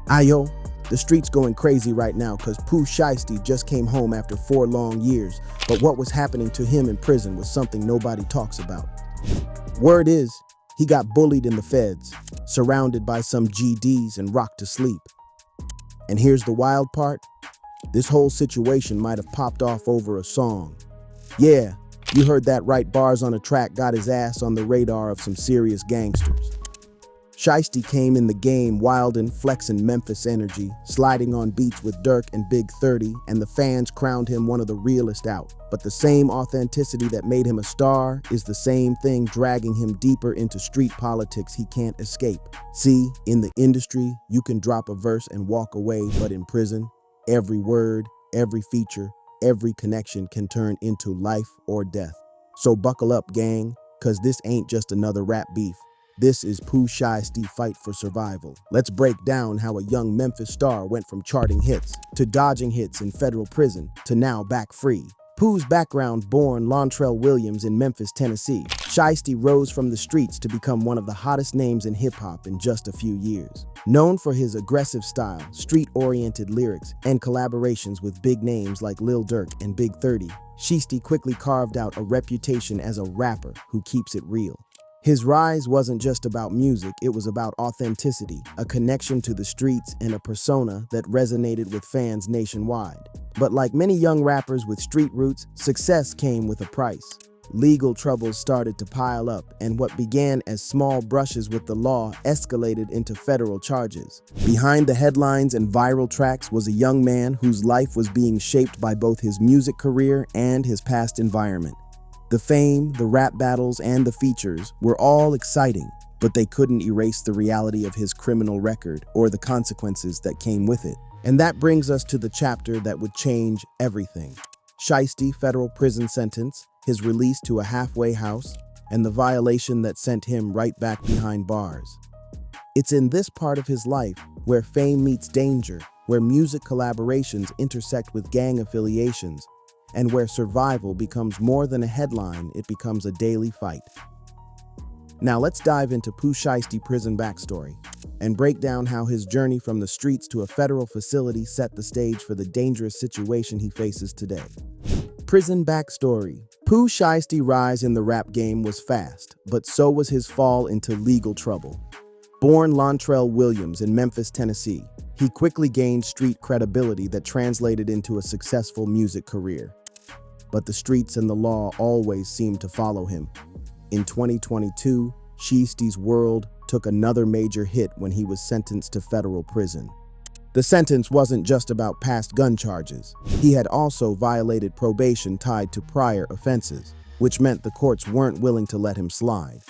Ayo, the street's going crazy right now because Pooh Shiesty just came home after 4 long years, but what was happening to him in prison was something nobody talks about. Word is, he got bullied in the feds, surrounded by some GDs and rocked to sleep. And here's the wild part, this whole situation might have popped off over a song. Yeah, you heard that right, bars on a track got his ass on the radar of some serious gangsters. Shiesty came in the game wild and flexing Memphis energy, sliding on beats with Dirk and Big 30, and the fans crowned him one of the realest out. But the same authenticity that made him a star is the same thing dragging him deeper into street politics he can't escape. See, in the industry, you can drop a verse and walk away, but in prison, every word, every feature, every connection can turn into life or death. So buckle up, gang, cause this ain't just another rap beef. This is Pooh Shiesty Fight for Survival. Let's break down how a young Memphis star went from charting hits to dodging hits in federal prison to now back free. Pooh's background: born Lontrell Williams in Memphis, Tennessee. Shiesty rose from the streets to become one of the hottest names in hip-hop in just a few years. Known for his aggressive style, street-oriented lyrics, and collaborations with big names like Lil Durk and Big 30, Shiesty quickly carved out a reputation as a rapper who keeps it real. His rise wasn't just about music, it was about authenticity, a connection to the streets, and a persona that resonated with fans nationwide. But like many young rappers with street roots, success came with a price. Legal troubles started to pile up, and what began as small brushes with the law escalated into federal charges. Behind the headlines and viral tracks was a young man whose life was being shaped by both his music career and his past environment. The fame, the rap battles, and the features were all exciting, but they couldn't erase the reality of his criminal record or the consequences that came with it. And that brings us to the chapter that would change everything. Shiesty federal prison sentence, his release to a halfway house, and the violation that sent him right back behind bars. It's in this part of his life where fame meets danger, where music collaborations intersect with gang affiliations, and where survival becomes more than a headline, it becomes a daily fight. Now let's dive into Pooh Shiesty prison backstory and break down how his journey from the streets to a federal facility set the stage for the dangerous situation he faces today. Prison backstory. Pooh Shiesty rise in the rap game was fast, but so was his fall into legal trouble. Born Lontrell Williams in Memphis, Tennessee, he quickly gained street credibility that translated into a successful music career. But the streets and the law always seemed to follow him. In 2022, Shiesty's world took another major hit when he was sentenced to federal prison. The sentence wasn't just about past gun charges. He had also violated probation tied to prior offenses, which meant the courts weren't willing to let him slide.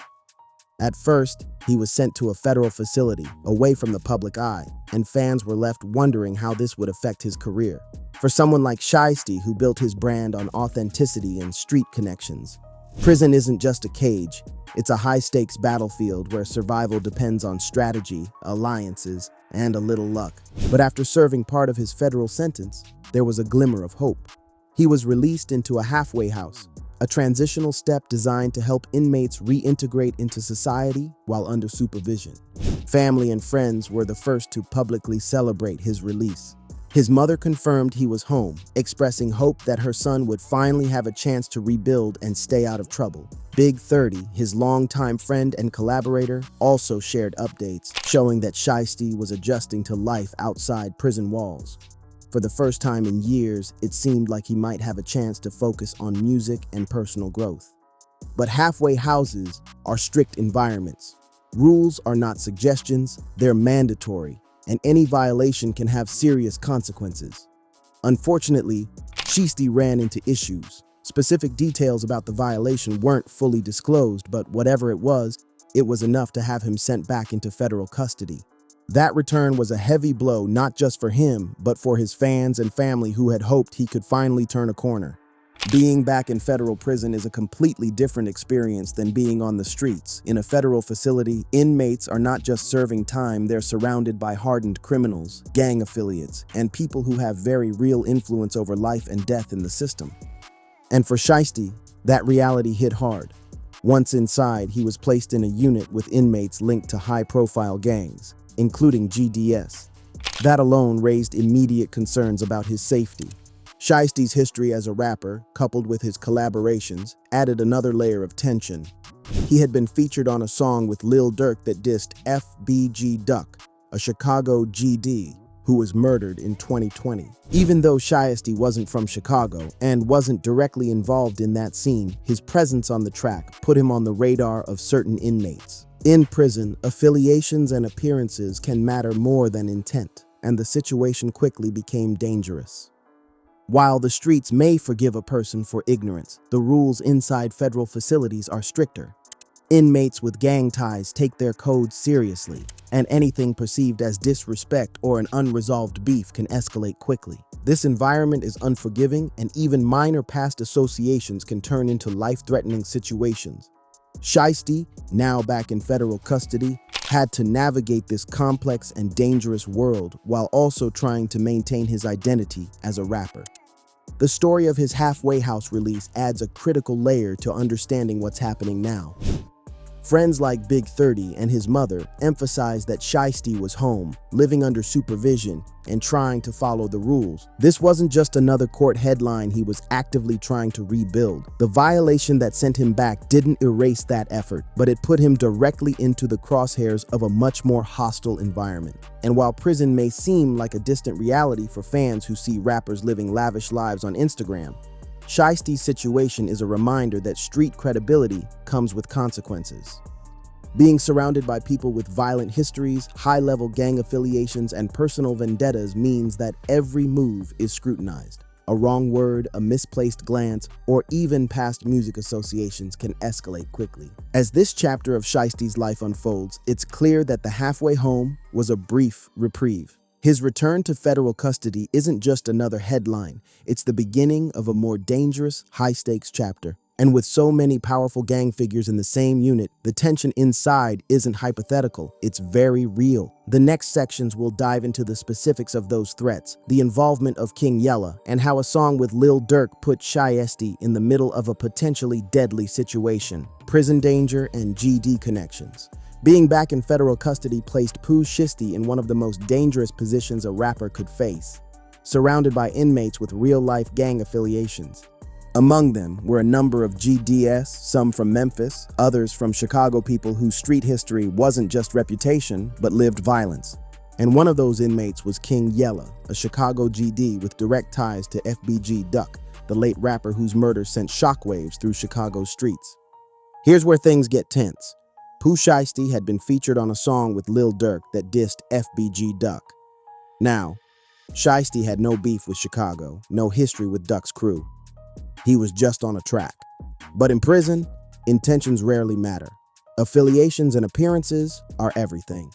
At first, he was sent to a federal facility, away from the public eye, and fans were left wondering how this would affect his career. For someone like Shiesty, who built his brand on authenticity and street connections, prison isn't just a cage, it's a high-stakes battlefield where survival depends on strategy, alliances, and a little luck. But after serving part of his federal sentence, there was a glimmer of hope. He was released into a halfway house, a transitional step designed to help inmates reintegrate into society while under supervision. Family and friends were the first to publicly celebrate his release. His mother confirmed he was home, expressing hope that her son would finally have a chance to rebuild and stay out of trouble. Big 30, his longtime friend and collaborator, also shared updates, showing that Shiesty was adjusting to life outside prison walls. For the first time in years, it seemed like he might have a chance to focus on music and personal growth. But halfway houses are strict environments. Rules are not suggestions, they're mandatory, and any violation can have serious consequences. Unfortunately, Shiesty ran into issues. Specific details about the violation weren't fully disclosed, but whatever it was enough to have him sent back into federal custody. That return was a heavy blow not just for him, but for his fans and family who had hoped he could finally turn a corner. Being back in federal prison is a completely different experience than being on the streets. In a federal facility, inmates are not just serving time, they're surrounded by hardened criminals, gang affiliates, and people who have very real influence over life and death in the system. And for Shiesty, that reality hit hard. Once inside, he was placed in a unit with inmates linked to high-profile gangs, including GDS. That alone raised immediate concerns about his safety. Shiesty's history as a rapper, coupled with his collaborations, added another layer of tension. He had been featured on a song with Lil Durk that dissed FBG Duck, a Chicago GD who was murdered in 2020. Even though Shiesty wasn't from Chicago and wasn't directly involved in that scene, his presence on the track put him on the radar of certain inmates. In prison, affiliations and appearances can matter more than intent, and the situation quickly became dangerous. While the streets may forgive a person for ignorance, the rules inside federal facilities are stricter. Inmates with gang ties take their codes seriously, and anything perceived as disrespect or an unresolved beef can escalate quickly. This environment is unforgiving, and even minor past associations can turn into life-threatening situations. Shiesty, now back in federal custody, had to navigate this complex and dangerous world while also trying to maintain his identity as a rapper. The story of his halfway house release adds a critical layer to understanding what's happening now. Friends like Big 30 and his mother emphasized that Shiesty was home, living under supervision, and trying to follow the rules. This wasn't just another court headline, he was actively trying to rebuild. The violation that sent him back didn't erase that effort, but it put him directly into the crosshairs of a much more hostile environment. And while prison may seem like a distant reality for fans who see rappers living lavish lives on Instagram, Shiesty's situation is a reminder that street credibility comes with consequences. Being surrounded by people with violent histories, high-level gang affiliations, and personal vendettas means that every move is scrutinized. A wrong word, a misplaced glance, or even past music associations can escalate quickly. As this chapter of Shiesty's life unfolds, it's clear that the halfway home was a brief reprieve. His return to federal custody isn't just another headline, it's the beginning of a more dangerous, high-stakes chapter. And with so many powerful gang figures in the same unit, the tension inside isn't hypothetical, it's very real. The next sections will dive into the specifics of those threats, the involvement of King Yella, and how a song with Lil Durk put Shiesty in the middle of a potentially deadly situation, prison danger, and GD connections. Being back in federal custody placed Pooh Shiesty in one of the most dangerous positions a rapper could face, surrounded by inmates with real-life gang affiliations. Among them were a number of GDS, some from Memphis, others from Chicago people whose street history wasn't just reputation, but lived violence. And one of those inmates was King Yella, a Chicago GD with direct ties to FBG Duck, the late rapper whose murder sent shockwaves through Chicago's streets. Here's where things get tense. Pooh Shiesty had been featured on a song with Lil Durk that dissed FBG Duck. Now, Shiesty had no beef with Chicago, no history with Duck's crew. He was just on a track. But in prison, intentions rarely matter. Affiliations and appearances are everything.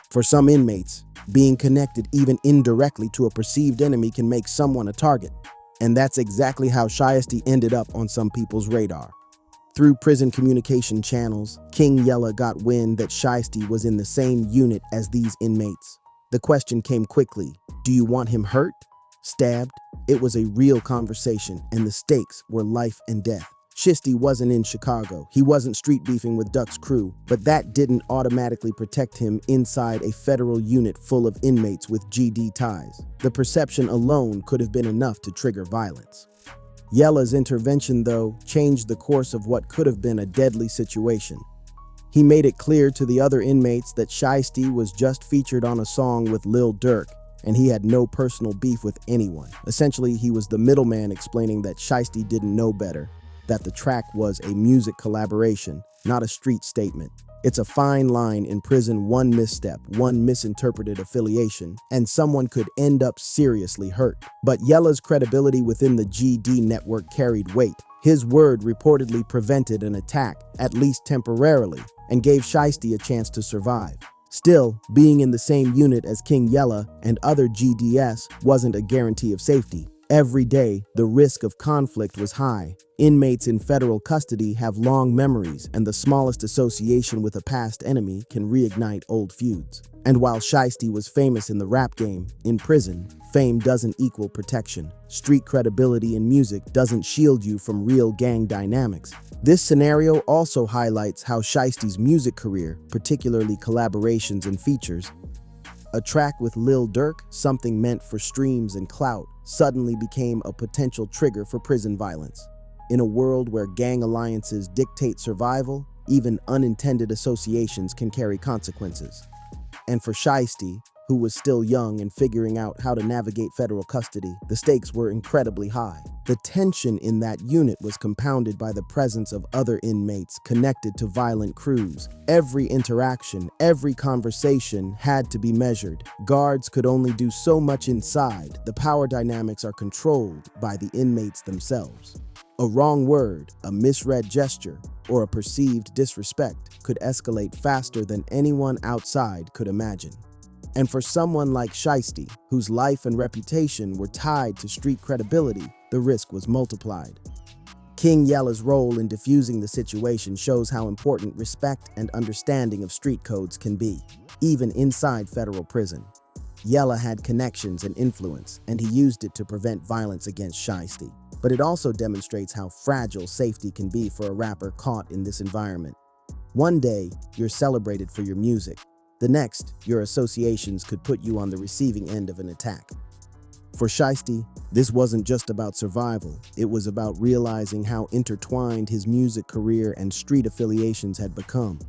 For some inmates, being connected even indirectly to a perceived enemy can make someone a target. And that's exactly how Shiesty ended up on some people's radar. Through prison communication channels, King Yella got wind that Shiesty was in the same unit as these inmates. The question came quickly, do you want him hurt? Stabbed? It was a real conversation, and the stakes were life and death. Shiesty wasn't in Chicago, he wasn't street beefing with Duck's crew, but that didn't automatically protect him inside a federal unit full of inmates with GD ties. The perception alone could have been enough to trigger violence. Yella's intervention, though, changed the course of what could have been a deadly situation. He made it clear to the other inmates that Shiesty was just featured on a song with Lil Durk, and he had no personal beef with anyone. Essentially, he was the middleman explaining that Shiesty didn't know better, that the track was a music collaboration, not a street statement. It's a fine line in prison. One misstep, one misinterpreted affiliation, and someone could end up seriously hurt. But Yella's credibility within the GD network carried weight. His word reportedly prevented an attack, at least temporarily, and gave Shiesty a chance to survive. Still, being in the same unit as King Yella and other GDS wasn't a guarantee of safety. Every day, the risk of conflict was high. Inmates in federal custody have long memories, and the smallest association with a past enemy can reignite old feuds. And while Shiesty was famous in the rap game, in prison, fame doesn't equal protection. Street credibility in music doesn't shield you from real gang dynamics. This scenario also highlights how Shiesty's music career, particularly collaborations and features, A track with Lil Durk, something meant for streams and clout, suddenly became a potential trigger for prison violence. In a world where gang alliances dictate survival, even unintended associations can carry consequences. And for Shiesty, who was still young and figuring out how to navigate federal custody, the stakes were incredibly high. The tension in that unit was compounded by the presence of other inmates connected to violent crews. Every interaction, every conversation had to be measured. Guards could only do so much inside. The power dynamics are controlled by the inmates themselves. A wrong word, a misread gesture, or a perceived disrespect could escalate faster than anyone outside could imagine. And for someone like Shiesty, whose life and reputation were tied to street credibility, the risk was multiplied. King Yella's role in diffusing the situation shows how important respect and understanding of street codes can be, even inside federal prison. Yella had connections and influence, and he used it to prevent violence against Shiesty. But it also demonstrates how fragile safety can be for a rapper caught in this environment. One day, you're celebrated for your music. The next, your associations could put you on the receiving end of an attack. For Shiesty, this wasn't just about survival. It was about realizing how intertwined his music career and street affiliations had become.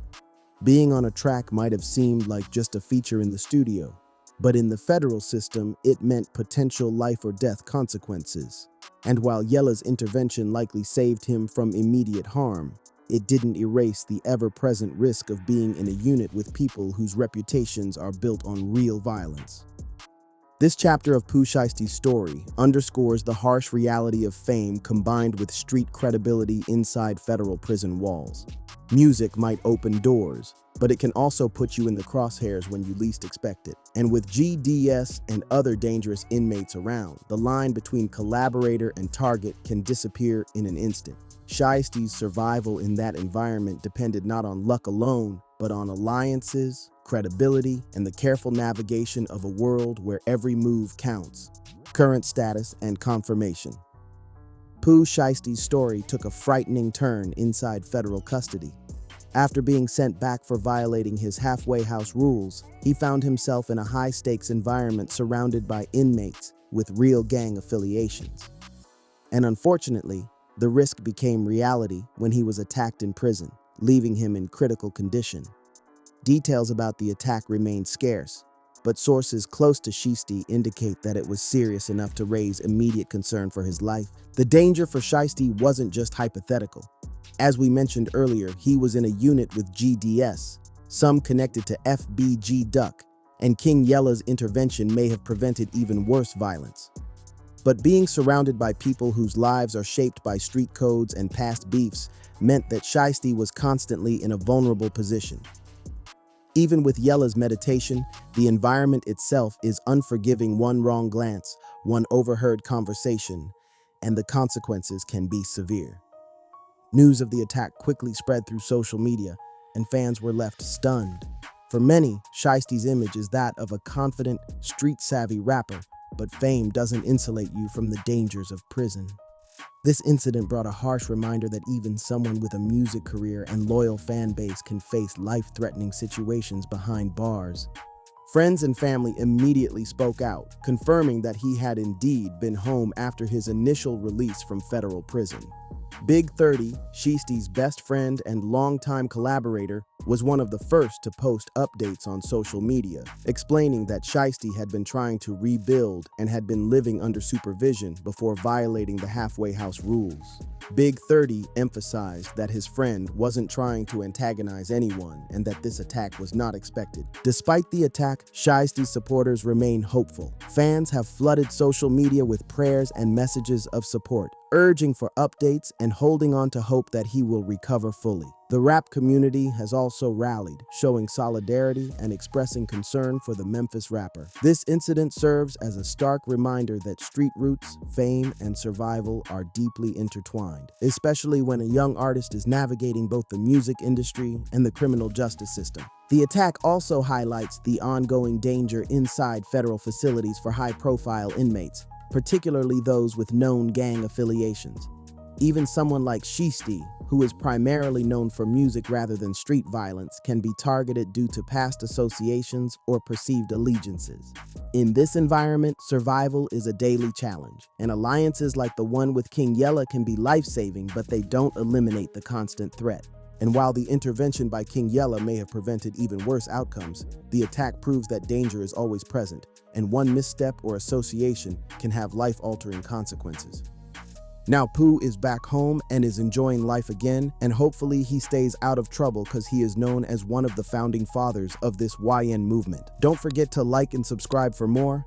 Being on a track might have seemed like just a feature in the studio, but in the federal system, it meant potential life or death consequences. And while Yella's intervention likely saved him from immediate harm, it didn't erase the ever-present risk of being in a unit with people whose reputations are built on real violence. This chapter of Pooh Shiesty's story underscores the harsh reality of fame combined with street credibility inside federal prison walls. Music might open doors, but it can also put you in the crosshairs when you least expect it. And with GDS and other dangerous inmates around, the line between collaborator and target can disappear in an instant. Shiesty's survival in that environment depended not on luck alone, but on alliances, credibility, and the careful navigation of a world where every move counts. Current status and confirmation. Pooh Shiesty's story took a frightening turn inside federal custody. After being sent back for violating his halfway house rules, he found himself in a high-stakes environment surrounded by inmates with real gang affiliations. And unfortunately, the risk became reality when he was attacked in prison, leaving him in critical condition. Details about the attack remain scarce, but sources close to Shiesty indicate that it was serious enough to raise immediate concern for his life. The danger for Shiesty wasn't just hypothetical. As we mentioned earlier, he was in a unit with GDS, some connected to FBG Duck, and King Yella's intervention may have prevented even worse violence. But being surrounded by people whose lives are shaped by street codes and past beefs meant that Shiesty was constantly in a vulnerable position. Even with Yella's meditation, the environment itself is unforgiving. One wrong glance, one overheard conversation, and the consequences can be severe. News of the attack quickly spread through social media, and fans were left stunned. For many, Shiesty's image is that of a confident, street-savvy rapper, but fame doesn't insulate you from the dangers of prison. This incident brought a harsh reminder that even someone with a music career and loyal fan base can face life-threatening situations behind bars. Friends and family immediately spoke out, confirming that he had indeed been home after his initial release from federal prison. Big 30, Shiesty's best friend and longtime collaborator, was one of the first to post updates on social media, explaining that Shiesty had been trying to rebuild and had been living under supervision before violating the halfway house rules. Big 30 emphasized that his friend wasn't trying to antagonize anyone and that this attack was not expected. Despite the attack, Shiesty's supporters remain hopeful. Fans have flooded social media with prayers and messages of support, urging for updates and holding on to hope that he will recover fully. The rap community has also rallied, showing solidarity and expressing concern for the Memphis rapper. This incident serves as a stark reminder that street roots, fame, and survival are deeply intertwined, especially when a young artist is navigating both the music industry and the criminal justice system. The attack also highlights the ongoing danger inside federal facilities for high-profile inmates, particularly those with known gang affiliations. Even someone like Shiesty, who is primarily known for music rather than street violence, can be targeted due to past associations or perceived allegiances. In this environment, survival is a daily challenge, and alliances like the one with King Yella can be life-saving, but they don't eliminate the constant threat. And while the intervention by King Yella may have prevented even worse outcomes, the attack proves that danger is always present, and one misstep or association can have life-altering consequences. Now Pooh is back home and is enjoying life again, and hopefully he stays out of trouble because he is known as one of the founding fathers of this YN movement. Don't forget to like and subscribe for more.